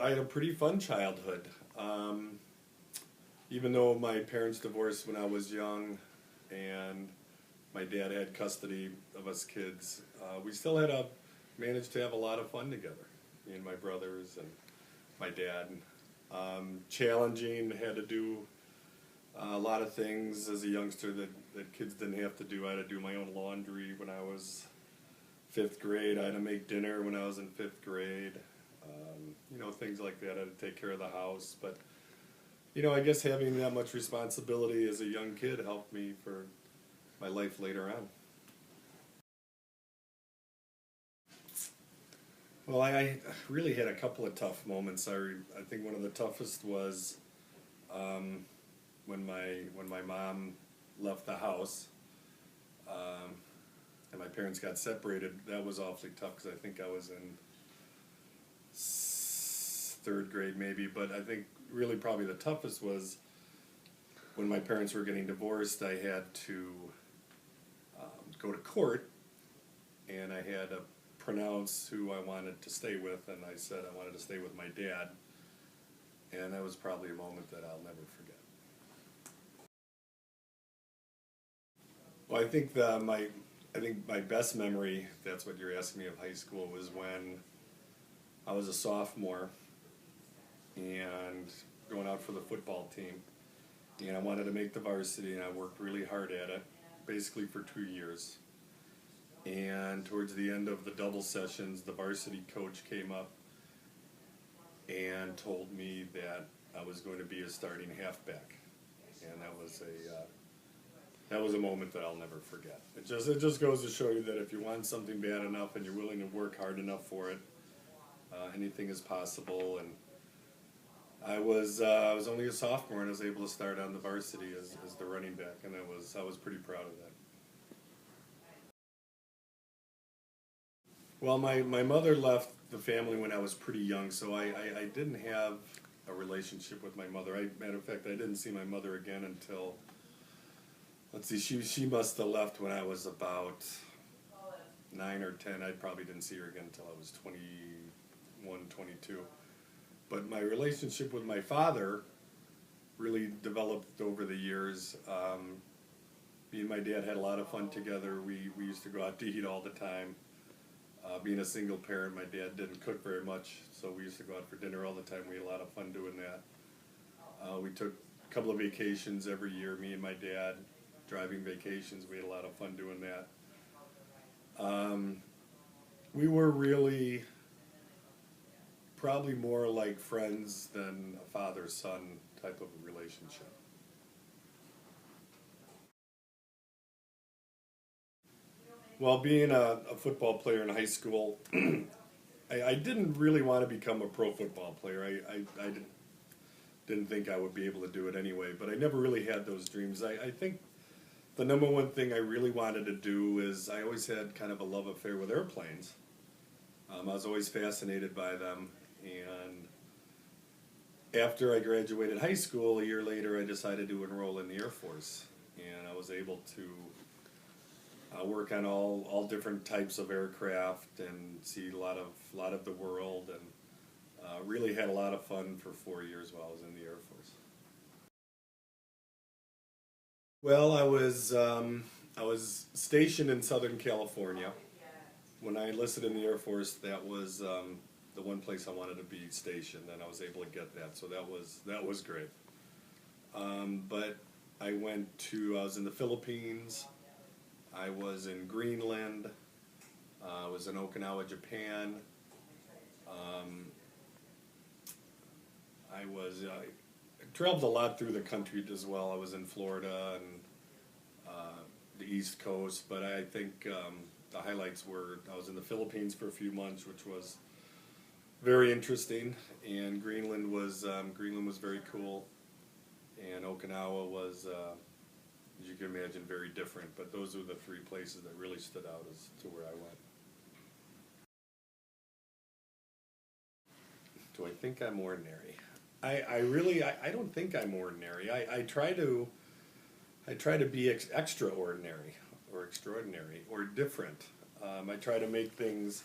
I had a pretty fun childhood. Even though my parents divorced when I was young and my dad had custody of us kids, we still managed to have a lot of fun together. Me and my brothers and my dad. Challenging, had to do a lot of things as a youngster that kids didn't have to do. I had to do my own laundry when I was fifth grade. I had to make dinner when I was in fifth grade. Things like that. I had to take care of the house. But, I guess having that much responsibility as a young kid helped me for my life later on. Well, I really had a couple of tough moments. I think one of the toughest was when my mom left the house and my parents got separated. That was awfully tough because I think I was in third grade maybe, but I think really probably the toughest was when my parents were getting divorced. I had to go to court, and I had to pronounce who I wanted to stay with, and I said I wanted to stay with my dad, and that was probably a moment that I'll never forget. Well, I think my best memory, if that's what you're asking me, of high school was when I was a sophomore and going out for the football team. And I wanted to make the varsity, and I worked really hard at it, basically for 2 years. And towards the end of the double sessions, the varsity coach came up and told me that I was going to be a starting halfback. And that was a moment that I'll never forget. It just goes to show you that if you want something bad enough and you're willing to work hard enough for it, anything is possible. And I was only a sophomore, and I was able to start on the varsity as the running back, and I was pretty proud of that. Well, my mother left the family when I was pretty young, so I didn't have a relationship with my mother. Matter of fact, I didn't see my mother again until, let's see, she must have left when I was about 9 or 10. I probably didn't see her again until I was 21, 22. But my relationship with my father really developed over the years. Me and my dad had a lot of fun together. We used to go out to eat all the time. Being a single parent, my dad didn't cook very much, so we used to go out for dinner all the time. We had a lot of fun doing that. We took a couple of vacations every year, me and my dad, driving vacations. We had a lot of fun doing that. We were really probably more like friends than a father-son type of a relationship. Well, being a football player in high school, I didn't really want to become a pro football player. I didn't think I would be able to do it anyway, but I never really had those dreams. I think the number one thing I really wanted to do is I always had kind of a love affair with airplanes. I was always fascinated by them, and after I graduated high school, a year later, I decided to enroll in the Air Force, and I was able to work on all different types of aircraft and see a lot of the world, and really had a lot of fun for 4 years while I was in the Air Force. Well, I was stationed in Southern California. When I enlisted in the Air Force, that was the one place I wanted to be stationed, and I was able to get that, so that was great. But I was in the Philippines, I was in Greenland, I was in Okinawa, Japan. I traveled a lot through the country as well. I was in Florida and the East Coast, but I think the highlights were I was in the Philippines for a few months, which was very interesting, and Greenland was very cool, and Okinawa was, as you can imagine, very different. But those were the three places that really stood out as to where I went. Do I think I'm ordinary? I don't think I'm ordinary. I try to be extraordinary or extraordinary or different. I try to make things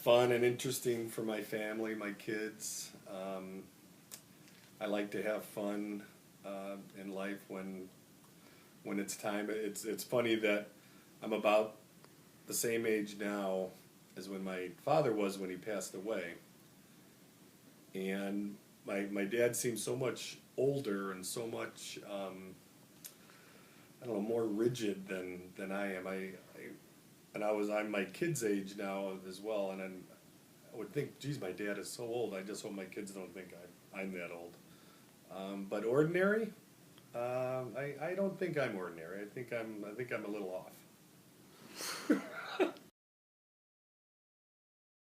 fun and interesting for my family, my kids. I like to have fun in life when it's time. It's funny that I'm about the same age now as when my father was when he passed away. And my dad seems so much older and so much I don't know, more rigid than I am. I'm my kid's age now as well, and I would think, geez, my dad is so old. I just hope my kids don't think I'm that old. But ordinary, I don't think I'm ordinary. I think I'm a little off.